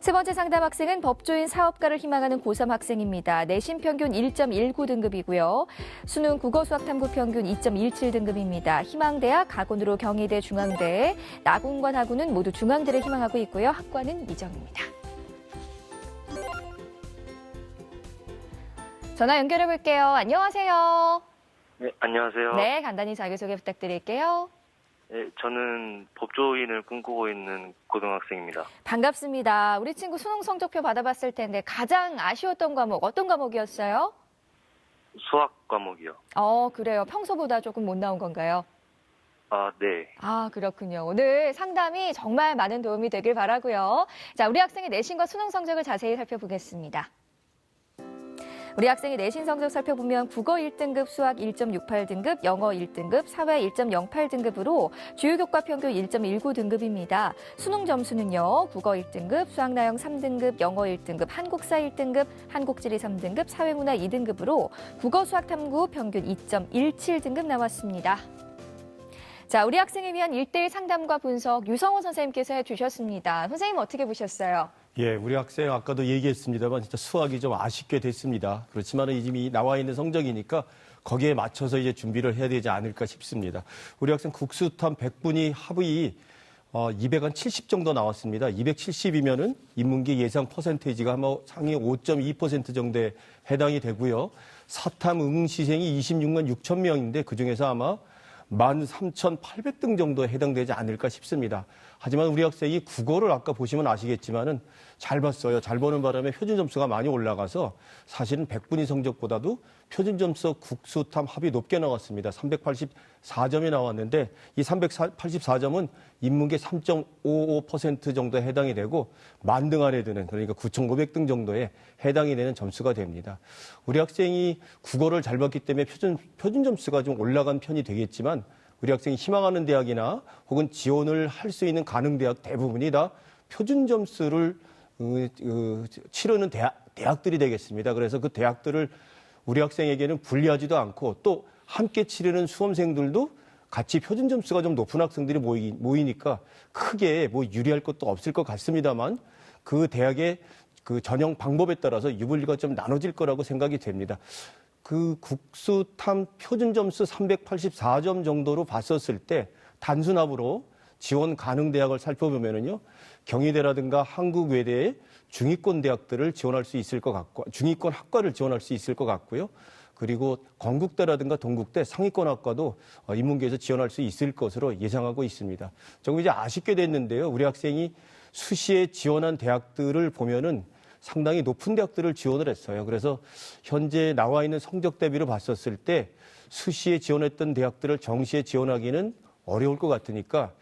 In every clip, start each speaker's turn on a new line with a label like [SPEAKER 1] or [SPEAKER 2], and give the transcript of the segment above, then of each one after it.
[SPEAKER 1] 세 번째 상담 학생은 법조인 사업가를 희망하는 고3 학생입니다. 내신 평균 1.19등급이고요. 수능 국어 수학 탐구 평균 2.17등급입니다. 희망대학, 가군으로 경희대, 중앙대, 나군과 다군은 모두 중앙대를 희망하고 있고요. 학과는 미정입니다. 전화 연결해 볼게요. 안녕하세요.
[SPEAKER 2] 네, 안녕하세요.
[SPEAKER 1] 네, 간단히 자기소개 부탁드릴게요.
[SPEAKER 2] 네, 저는 법조인을 꿈꾸고 있는 고등학생입니다.
[SPEAKER 1] 반갑습니다. 우리 친구 수능 성적표 받아봤을 텐데 가장 아쉬웠던 과목 어떤 과목이었어요?
[SPEAKER 2] 수학 과목이요.
[SPEAKER 1] 그래요. 평소보다 조금 못 나온 건가요?
[SPEAKER 2] 네.
[SPEAKER 1] 그렇군요. 오늘 상담이 정말 많은 도움이 되길 바라고요. 자, 우리 학생의 내신과 수능 성적을 자세히 살펴보겠습니다. 우리 학생의 내신 성적 살펴보면 국어 1등급, 수학 1.68등급, 영어 1등급, 사회 1.08등급으로 주요 교과 평균 1.19등급입니다. 수능 점수는요. 국어 1등급, 수학 나영 3등급, 영어 1등급, 한국사 1등급, 한국지리 3등급, 사회문화 2등급으로 국어 수학 탐구 평균 2.17등급 나왔습니다. 자, 우리 학생을 위한 1대1 상담과 분석 유성호 선생님께서 해주셨습니다. 선생님 어떻게 보셨어요?
[SPEAKER 3] 예, 우리 학생 아까도 얘기했습니다만 진짜 수학이 좀 아쉽게 됐습니다. 그렇지만 이미 나와 있는 성적이니까 거기에 맞춰서 이제 준비를 해야 되지 않을까 싶습니다. 우리 학생 국수탐 100분위 합의 270 정도 나왔습니다. 270이면은 인문계 예상 퍼센테이지가 아마 상위 5.2% 정도에 해당이 되고요. 사탐 응시생이 26만 6천 명인데 그중에서 아마 13,800등 정도에 해당되지 않을까 싶습니다. 하지만 우리 학생이 국어를 아까 보시면 아시겠지만은 잘 봤어요. 잘 보는 바람에 표준 점수가 많이 올라가서 사실은 100분위 성적보다도 표준 점수 국수탐 합이 높게 나왔습니다. 384점이 나왔는데 이 384점은 인문계 3.55% 정도에 해당이 되고 만등 안에 드는 그러니까 9,500등 정도에 해당이 되는 점수가 됩니다. 우리 학생이 국어를 잘 봤기 때문에 표준 점수가 좀 올라간 편이 되겠지만 우리 학생이 희망하는 대학이나 혹은 지원을 할 수 있는 가능 대학 대부분이 다 표준 점수를 치르는 대학들이 되겠습니다. 그래서 그 대학들을 우리 학생에게는 불리하지도 않고 또 함께 치르는 수험생들도 같이 표준 점수가 좀 높은 학생들이 모이니까 크게 뭐 유리할 것도 없을 것 같습니다만 그 대학의 그 전형 방법에 따라서 유불리가 좀 나눠질 거라고 생각이 됩니다. 그 국수탐 표준 점수 384점 정도로 봤었을 때 단순합으로 지원 가능 대학을 살펴보면은요. 경희대라든가 한국외대의 중위권 대학들을 지원할 수 있을 것 같고 중위권 학과를 지원할 수 있을 것 같고요. 그리고 건국대라든가 동국대 상위권 학과도 인문계에서 지원할 수 있을 것으로 예상하고 있습니다. 조금 이제 아쉽게 됐는데요. 우리 학생이 수시에 지원한 대학들을 보면은 상당히 높은 대학들을 지원을 했어요. 그래서 현재 나와 있는 성적 대비로 봤었을 때 수시에 지원했던 대학들을 정시에 지원하기는 어려울 것 같으니까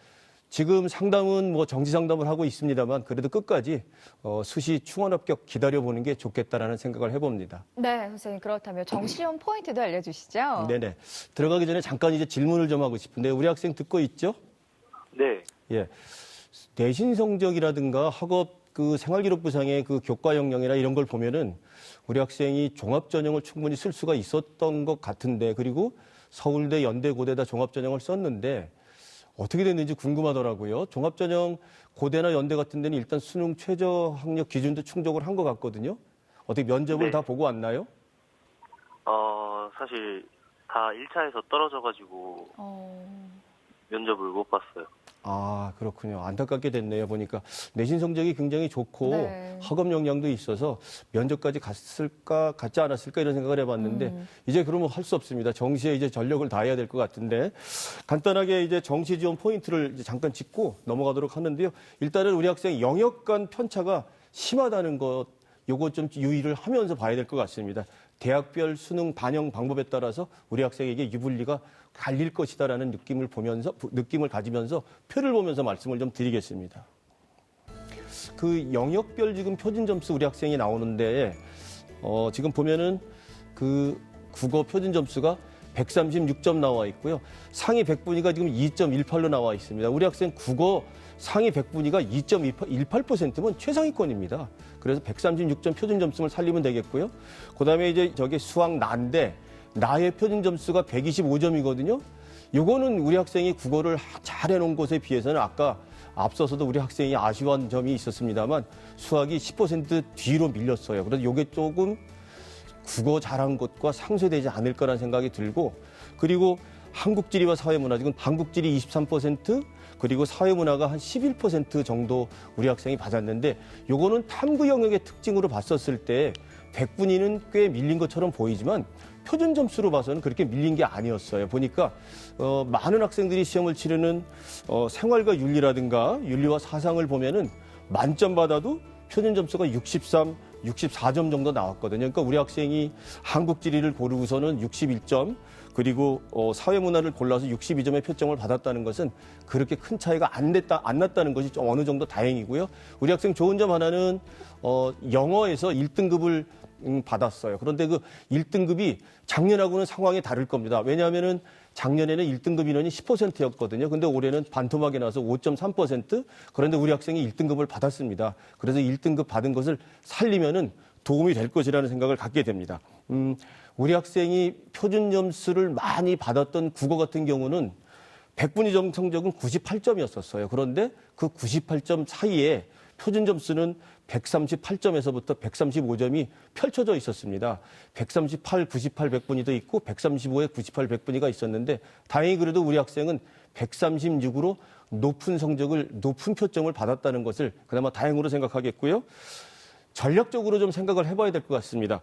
[SPEAKER 3] 지금 상담은 뭐 정시 상담을 하고 있습니다만 그래도 끝까지 수시 충원 합격 기다려보는 게 좋겠다라는 생각을 해봅니다.
[SPEAKER 1] 네, 선생님 그렇다면 정시험 포인트도 알려주시죠.
[SPEAKER 3] 네네. 들어가기 전에 잠깐 이제 질문을 좀 하고 싶은데 우리 학생 듣고 있죠?
[SPEAKER 2] 네.
[SPEAKER 3] 예. 내신 성적이라든가 학업 그 생활기록부상의 그 교과 역량이나 이런 걸 보면은 우리 학생이 종합전형을 충분히 쓸 수가 있었던 것 같은데 그리고 서울대, 연대, 고대다 종합전형을 썼는데 어떻게 됐는지 궁금하더라고요. 종합전형 고대나 연대 같은 데는 일단 수능 최저 학력 기준도 충족을 한 것 같거든요. 어떻게 면접을
[SPEAKER 2] 네.
[SPEAKER 3] 다 보고 왔나요?
[SPEAKER 2] 사실 다 1차에서 떨어져가지고 면접을 못 봤어요.
[SPEAKER 3] 그렇군요. 안타깝게 됐네요. 보니까 내신 성적이 굉장히 좋고
[SPEAKER 1] 네.
[SPEAKER 3] 학업 역량도 있어서 면접까지 갔을까, 갔지 않았을까 이런 생각을 해봤는데 이제 그러면 할 수 없습니다. 정시에 이제 전력을 다해야 될 것 같은데 간단하게 이제 정시 지원 포인트를 이제 잠깐 짚고 넘어가도록 하는데요. 일단은 우리 학생 영역 간 편차가 심하다는 것, 요거 좀 유의를 하면서 봐야 될 것 같습니다. 대학별 수능 반영 방법에 따라서 우리 학생에게 유불리가 갈릴 것이다라는 느낌을 가지면서 표를 보면서 말씀을 좀 드리겠습니다. 그 영역별 지금 표준 점수 우리 학생이 나오는데 지금 보면은 그 국어 표준 점수가 136점 나와 있고요. 상위 100분위가 지금 2.18로 나와 있습니다. 우리 학생 국어 상위 100분위가 2.18%면 최상위권입니다. 그래서 136점 표준 점수를 살리면 되겠고요. 그다음에 이제 저게 수학 난데 나의 표준 점수가 125점이거든요. 요거는 우리 학생이 국어를 잘 해놓은 것에 비해서는 아까 앞서서도 우리 학생이 아쉬워한 점이 있었습니다만 수학이 10% 뒤로 밀렸어요. 그래서 이게 조금 국어 잘한 것과 상쇄되지 않을까라는 생각이 들고, 그리고 한국지리와 사회문화, 지금 한국지리 23%, 그리고 사회문화가 한 11% 정도 우리 학생이 받았는데, 요거는 탐구 영역의 특징으로 봤었을 때 100분위는 꽤 밀린 것처럼 보이지만 표준 점수로 봐서는 그렇게 밀린 게 아니었어요. 보니까 많은 학생들이 시험을 치르는 생활과 윤리라든가 윤리와 사상을 보면은 만점 받아도 표준 점수가 63, 64점 정도 나왔거든요. 그러니까 우리 학생이 한국지리를 고르고서는 61점, 그리고 사회문화를 골라서 62점의 표점을 받았다는 것은 그렇게 큰 차이가 안 났다는 것이 좀 어느 정도 다행이고요. 우리 학생 좋은 점 하나는 영어에서 1등급을 받았어요. 그런데 그 1등급이 작년하고는 상황이 다를 겁니다. 왜냐하면은 작년에는 1등급 인원이 10%였거든요. 근데 올해는 반토막이 나서 5.3%. 그런데 우리 학생이 1등급을 받았습니다. 그래서 1등급 받은 것을 살리면은 도움이 될 것이라는 생각을 갖게 됩니다. 우리 학생이 표준 점수를 많이 받았던 국어 같은 경우는 100분위 성적은 98점이었었어요. 그런데 그 98점 사이에 표준 점수는 138점에서부터 135점이 펼쳐져 있었습니다. 138, 98, 100분위도 있고 135에 98, 100분위가 있었는데 다행히 그래도 우리 학생은 136으로 높은 표점을 받았다는 것을 그나마 다행으로 생각하겠고요. 전략적으로 좀 생각을 해봐야 될 것 같습니다.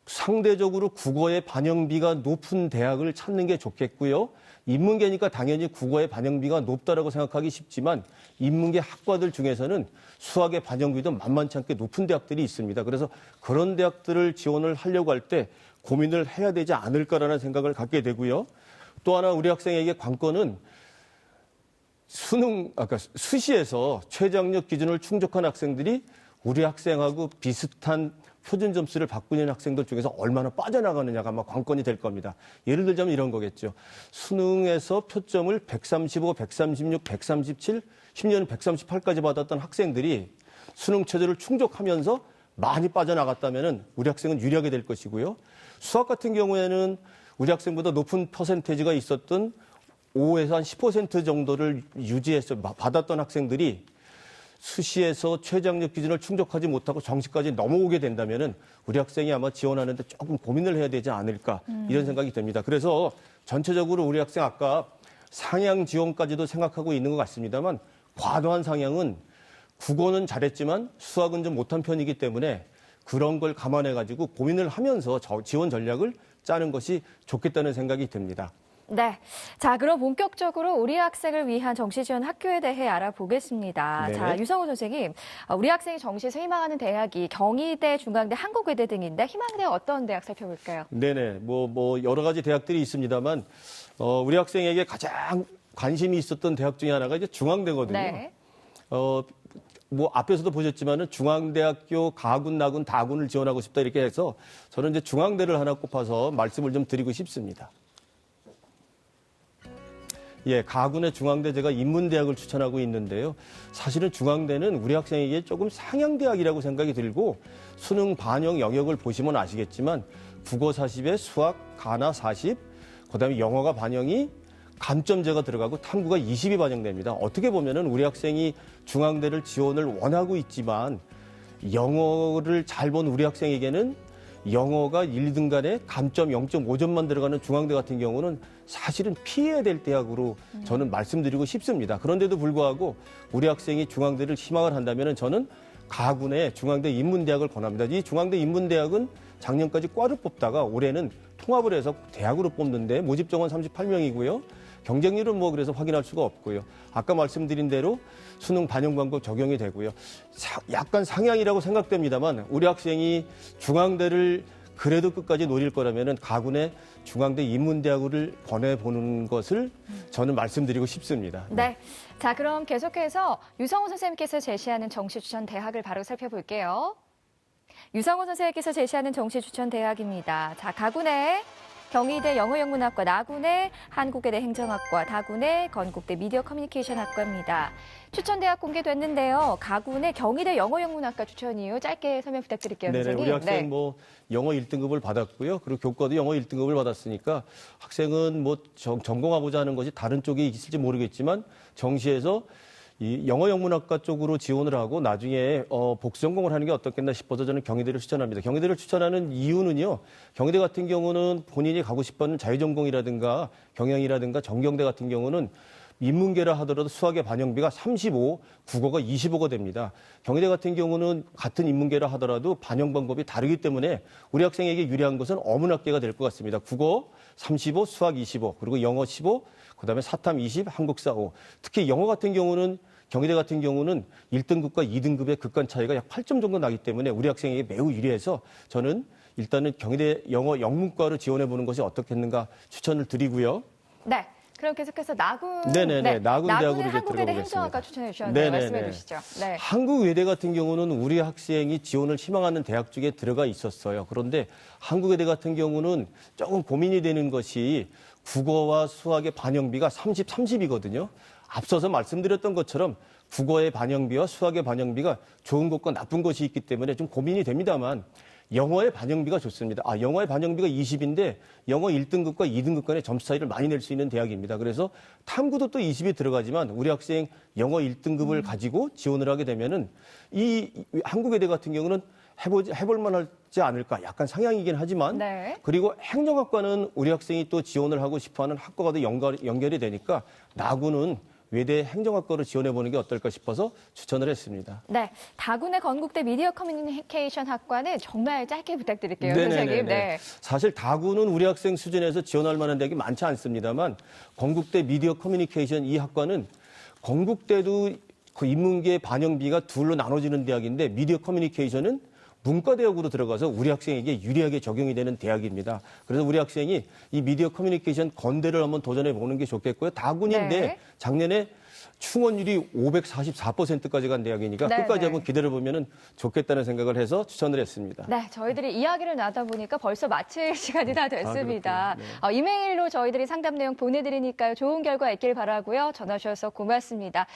[SPEAKER 3] 상대적으로 국어의 반영비가 높은 대학을 찾는 게 좋겠고요. 인문계니까 당연히 국어의 반영비가 높다라고 생각하기 쉽지만 인문계 학과들 중에서는 수학의 반영비도 만만치 않게 높은 대학들이 있습니다. 그래서 그런 대학들을 지원을 하려고 할 때 고민을 해야 되지 않을까라는 생각을 갖게 되고요. 또 하나 우리 학생에게 관건은 수시에서 최저학력 기준을 충족한 학생들이 우리 학생하고 비슷한 표준 점수를 받고 있는 학생들 중에서 얼마나 빠져나가느냐가 아마 관건이 될 겁니다. 예를 들자면 이런 거겠죠. 수능에서 표점을 135, 136, 137, 심지어는 138까지 받았던 학생들이 수능 최저를 충족하면서 많이 빠져나갔다면 우리 학생은 유리하게 될 것이고요. 수학 같은 경우에는 우리 학생보다 높은 퍼센테이지가 있었던 5에서 한 10% 정도를 유지해서 받았던 학생들이 수시에서 최저학력 기준을 충족하지 못하고 정시까지 넘어오게 된다면은 우리 학생이 아마 지원하는데 조금 고민을 해야 되지 않을까 이런 생각이 듭니다. 그래서 전체적으로 우리 학생 아까 상향 지원까지도 생각하고 있는 것 같습니다만 과도한 상향은 국어는 잘했지만 수학은 좀 못한 편이기 때문에 그런 걸 감안해가지고 고민을 하면서 지원 전략을 짜는 것이 좋겠다는 생각이 듭니다.
[SPEAKER 1] 네. 자, 그럼 본격적으로 우리 학생을 위한 정시 지원 학교에 대해 알아보겠습니다.
[SPEAKER 3] 네.
[SPEAKER 1] 자, 유성우 선생님, 우리 학생이 정시에서 희망하는 대학이 경희대, 중앙대, 한국외대 등인데 희망대 어떤 대학 살펴볼까요?
[SPEAKER 3] 네네. 뭐 여러 가지 대학들이 있습니다만 우리 학생에게 가장 관심이 있었던 대학 중에 하나가 이제 중앙대거든요.
[SPEAKER 1] 네.
[SPEAKER 3] 뭐 앞에서도 보셨지만은 중앙대학교 가군, 나군, 다군을 지원하고 싶다 이렇게 해서 저는 이제 중앙대를 하나 꼽아서 말씀을 좀 드리고 싶습니다. 예, 가군의 중앙대 제가 인문대학을 추천하고 있는데요. 사실은 중앙대는 우리 학생에게 조금 상향대학이라고 생각이 들고 수능 반영 영역을 보시면 아시겠지만 국어 40에 수학, 가나 40, 그다음에 영어가 반영이 감점제가 들어가고 탐구가 20이 반영됩니다. 어떻게 보면은 우리 학생이 중앙대를 지원을 원하고 있지만 영어를 잘 본 우리 학생에게는 영어가 1, 2등간에 감점 0.5점만 들어가는 중앙대 같은 경우는 사실은 피해야 될 대학으로 저는 말씀드리고 싶습니다. 그런데도 불구하고 우리 학생이 중앙대를 희망을 한다면 저는 가군의 중앙대 인문대학을 권합니다. 이 중앙대 인문대학은 작년까지 과를 뽑다가 올해는 통합을 해서 대학으로 뽑는데 모집 정원 38명이고요. 경쟁률은 뭐 그래서 확인할 수가 없고요. 아까 말씀드린 대로 수능 반영 방법 적용이 되고요. 약간 상향이라고 생각됩니다만 우리 학생이 중앙대를 그래도 끝까지 노릴 거라면은 가군의 중앙대 인문대학을 보내보는 것을 저는 말씀드리고 싶습니다.
[SPEAKER 1] 네. 자, 그럼 계속해서 유성우 선생님께서 제시하는 정시 추천 대학을 바로 살펴볼게요. 유성우 선생님께서 제시하는 정시 추천 대학입니다. 자, 가군의 경희대 영어영문학과, 나군의 한국외대 행정학과, 다군의 건국대 미디어 커뮤니케이션 학과입니다. 추천 대학 공개됐는데요. 가군의 경희대 영어영문학과 추천 이유 짧게 설명 부탁드릴게요.
[SPEAKER 3] 네네,
[SPEAKER 1] 선생님.
[SPEAKER 3] 우리 학생
[SPEAKER 1] 네.
[SPEAKER 3] 뭐 영어 1등급을 받았고요. 그리고 교과도 영어 1등급을 받았으니까 학생은 뭐 전공하고자 하는 것이 다른 쪽에 있을지 모르겠지만 정시에서 이 영어 영문학과 쪽으로 지원을 하고 나중에 복수 전공을 하는 게 어떻겠나 싶어서 저는 경희대를 추천합니다. 경희대를 추천하는 이유는요. 경희대 같은 경우는 본인이 가고 싶어하는 자유전공이라든가 경영이라든가 전경대 같은 경우는 인문계라 하더라도 수학의 반영비가 35, 국어가 25가 됩니다. 경희대 같은 경우는 같은 인문계라 하더라도 반영 방법이 다르기 때문에 우리 학생에게 유리한 것은 어문학계가 될 것 같습니다. 국어 35, 수학 25, 그리고 영어 15, 그다음에 사탐 20, 한국사 5. 특히 영어 같은 경우는 경희대 같은 경우는 1등급과 2등급의 극간 차이가 약 8점 정도 나기 때문에 우리 학생에게 매우 유리해서 저는 일단은 경희대 영어 영문과를 지원해 보는 것이 어떻겠는가 추천을 드리고요.
[SPEAKER 1] 네. 그럼 계속해서 나군,
[SPEAKER 3] 네네네. 나군대학으로 이제
[SPEAKER 1] 한국외대
[SPEAKER 3] 들어가겠습니다.
[SPEAKER 1] 행정학과 추천해 주셨는데 말씀해 주시죠. 네.
[SPEAKER 3] 한국외대 같은 경우는 우리 학생이 지원을 희망하는 대학 중에 들어가 있었어요. 그런데 한국외대 같은 경우는 조금 고민이 되는 것이 국어와 수학의 반영비가 30, 30이거든요. 앞서서 말씀드렸던 것처럼 국어의 반영비와 수학의 반영비가 좋은 것과 나쁜 것이 있기 때문에 좀 고민이 됩니다만 영어의 반영비가 좋습니다. 영어의 반영비가 20인데 영어 1등급과 2등급 간의 점수 차이를 많이 낼 수 있는 대학입니다. 그래서 탐구도 또 20이 들어가지만 우리 학생 영어 1등급을 가지고 지원을 하게 되면은 이 한국외대 같은 경우는 해볼 만하지 않을까 약간 상향이긴 하지만
[SPEAKER 1] 네.
[SPEAKER 3] 그리고 행정학과는 우리 학생이 또 지원을 하고 싶어하는 학과와도 연결이 되니까 나군은 외대 행정학과로 지원해보는 게 어떨까 싶어서 추천을 했습니다.
[SPEAKER 1] 네, 다군의 건국대 미디어 커뮤니케이션 학과는 정말 짧게 부탁드릴게요, 선생님. 네.
[SPEAKER 3] 사실 다군은 우리 학생 수준에서 지원할 만한 대학이 많지 않습니다만 건국대 미디어 커뮤니케이션 이 학과는 건국대도 그 인문계 반영비가 둘로 나눠지는 대학인데 미디어 커뮤니케이션은 문과대학으로 들어가서 우리 학생에게 유리하게 적용이 되는 대학입니다. 그래서 우리 학생이 이 미디어 커뮤니케이션 건대를 한번 도전해 보는 게 좋겠고요. 다군인데
[SPEAKER 1] 네.
[SPEAKER 3] 작년에 충원율이 544%까지 간 대학이니까
[SPEAKER 1] 네,
[SPEAKER 3] 끝까지
[SPEAKER 1] 네.
[SPEAKER 3] 한번 기다려보면 좋겠다는 생각을 해서 추천을 했습니다.
[SPEAKER 1] 네, 저희들이 이야기를 나누다 보니까 벌써 마칠 시간이 다 됐습니다.
[SPEAKER 3] 그렇군요.
[SPEAKER 1] 이메일로 저희들이 상담 내용 보내드리니까요. 좋은 결과 있길 바라고요. 전화 주셔서 고맙습니다.